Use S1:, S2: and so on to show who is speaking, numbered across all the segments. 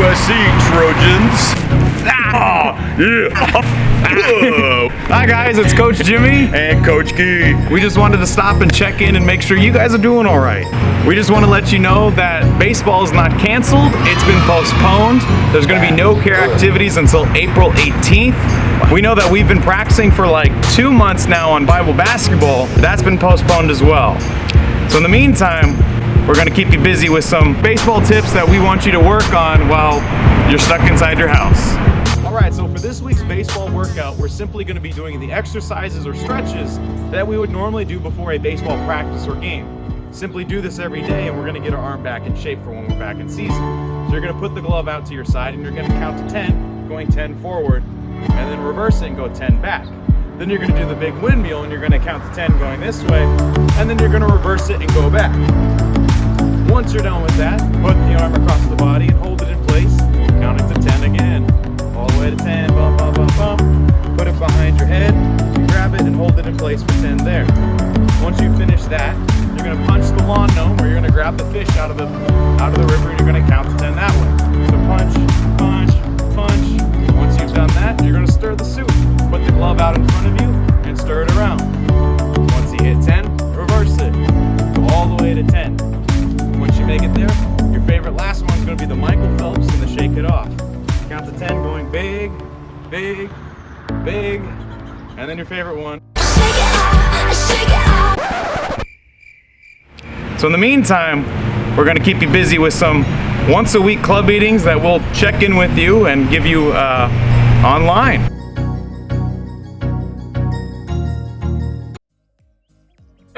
S1: USC Trojans. Yeah.
S2: Hi guys, it's Coach Jimmy
S1: And Coach Key.
S2: We just wanted to stop and check in and make sure you guys are doing all right. We just want to let you know that baseball is not canceled. It's been postponed. There's going to be no care activities until April 18th. We know that we've been practicing for like 2 months now on Bible basketball. That's been postponed as well. So in the meantime, we're going to keep you busy with some baseball tips that we want you to work on while you're stuck inside your house. All right, so for this week's baseball workout, we're simply going to be doing the exercises or stretches that we would normally do before a baseball practice or game. Simply do this every day and we're going to get our arm back in shape for when we're back in season. So you're going to put the glove out to your side and you're going to count to 10, going 10 forward, and then reverse it and go 10 back. Then you're going to do the big windmill and you're going to count to 10 going this way, and then you're going to reverse it and go back. Once you're done with that, put the arm across the body and hold it in place, count it to 10 again. All the way to 10, bum, bum, bum, bum. Put it behind your head, grab it and hold it in place for 10 there. Once you finish that, you're going to punch the lawn gnome, or you're going to grab the fish out of the river and you're going to count to 10 that way. So punch, punch, punch. Once you've done that, you're going to stir the soup. Put the glove out in front of you and stir it around. Once you hit 10, reverse it. Go all the way to 10. Once you make it there, your favorite last one is going to be the Michael Phelps and the shake it off. Count to 10 going big, big, big, and then your favorite one. So in the meantime, we're going to keep you busy with some once a week club meetings that we'll check in with you and give you online.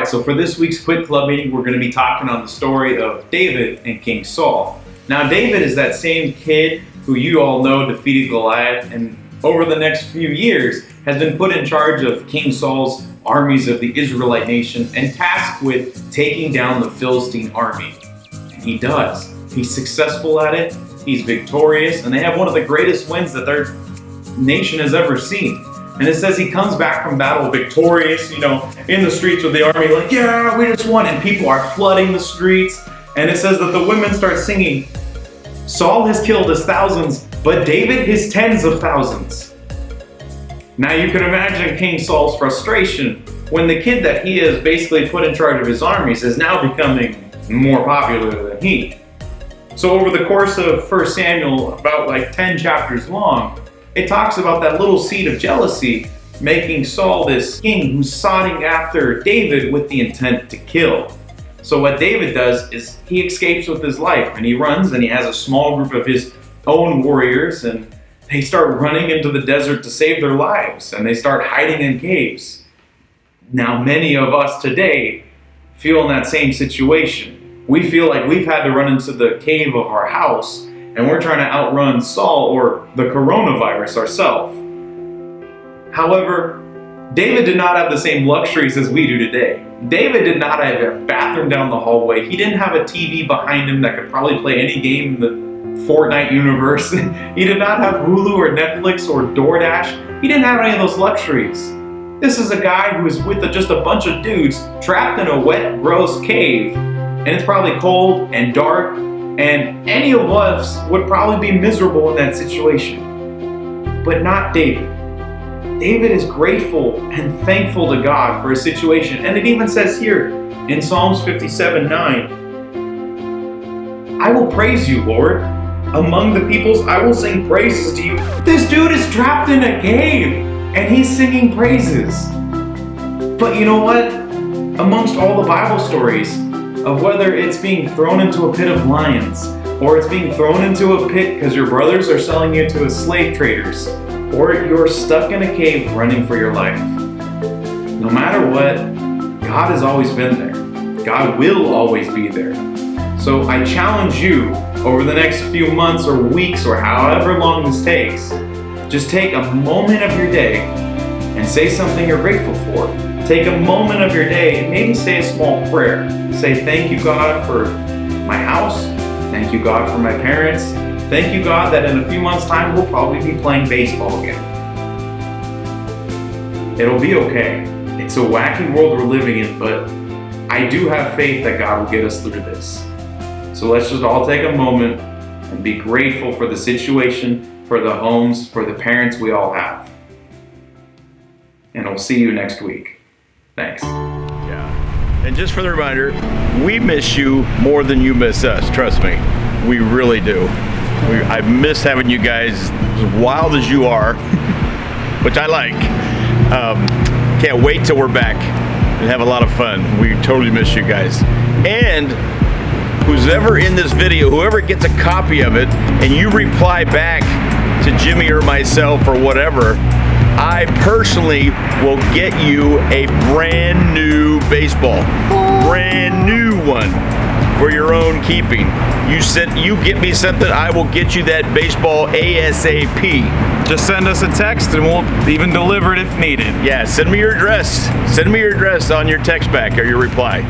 S3: So for this week's quick club meeting, we're going to be talking on the story of David and King Saul. Now David is that same kid who you all know defeated Goliath, and over the next few years has been put in charge of King Saul's armies of the Israelite nation and tasked with taking down the Philistine army. And he does. He's successful at it, he's victorious, and they have one of the greatest wins that their nation has ever seen. And it says he comes back from battle victorious, in the streets with the army, like, yeah, we just won. And people are flooding the streets. And it says that the women start singing, Saul has killed his thousands, but David his tens of thousands. Now you can imagine King Saul's frustration when the kid that he has basically put in charge of his armies is now becoming more popular than he. So over the course of 1 Samuel, about like 10 chapters long, it talks about that little seed of jealousy making Saul this king who's sought after David with the intent to kill. So what David does is he escapes with his life and he runs and he has a small group of his own warriors and they start running into the desert to save their lives and they start hiding in caves. Now many of us today feel in that same situation. We feel like we've had to run into the cave of our house and we're trying to outrun Saul or the coronavirus ourselves. However, David did not have the same luxuries as we do today. David did not have a bathroom down the hallway. He didn't have a TV behind him that could probably play any game in the Fortnite universe. He did not have Hulu or Netflix or DoorDash. He didn't have any of those luxuries. This is a guy who is with just a bunch of dudes trapped in a wet, gross cave. And it's probably cold and dark. And any of us would probably be miserable in that situation. But not David. David is grateful and thankful to God for his situation. And it even says here in Psalms 57:9, I will praise you, Lord. Among the peoples, I will sing praises to you. This dude is trapped in a cave and he's singing praises. But you know what? Amongst all the Bible stories, of whether it's being thrown into a pit of lions, or it's being thrown into a pit because your brothers are selling you to slave traders, or you're stuck in a cave running for your life. No matter what, God has always been there. God will always be there. So I challenge you over the next few months or weeks or however long this takes, just take a moment of your day and say something you're grateful for. Take a moment of your day and maybe say a small prayer. Say, thank you, God, for my house. Thank you, God, for my parents. Thank you, God, that in a few months' time, we'll probably be playing baseball again. It'll be okay. It's a wacky world we're living in, but I do have faith that God will get us through this. So let's just all take a moment and be grateful for the situation, for the homes, for the parents we all have. And we'll see you next week. Thanks.
S1: Yeah. And just for the reminder, we miss you more than you miss us. Trust me, we really do. I miss having you guys as wild as you are, which I like. Can't wait till we're back and have a lot of fun. We totally miss you guys. And who's ever in this video, whoever gets a copy of it, and you reply back to Jimmy or myself or whatever, I personally will get you a brand new baseball. Brand new one for your own keeping. You get me something, I will get you that baseball ASAP.
S2: Just send us a text and we'll even deliver it if needed.
S1: Yeah, send me your address. Send me your address on your text back or your reply.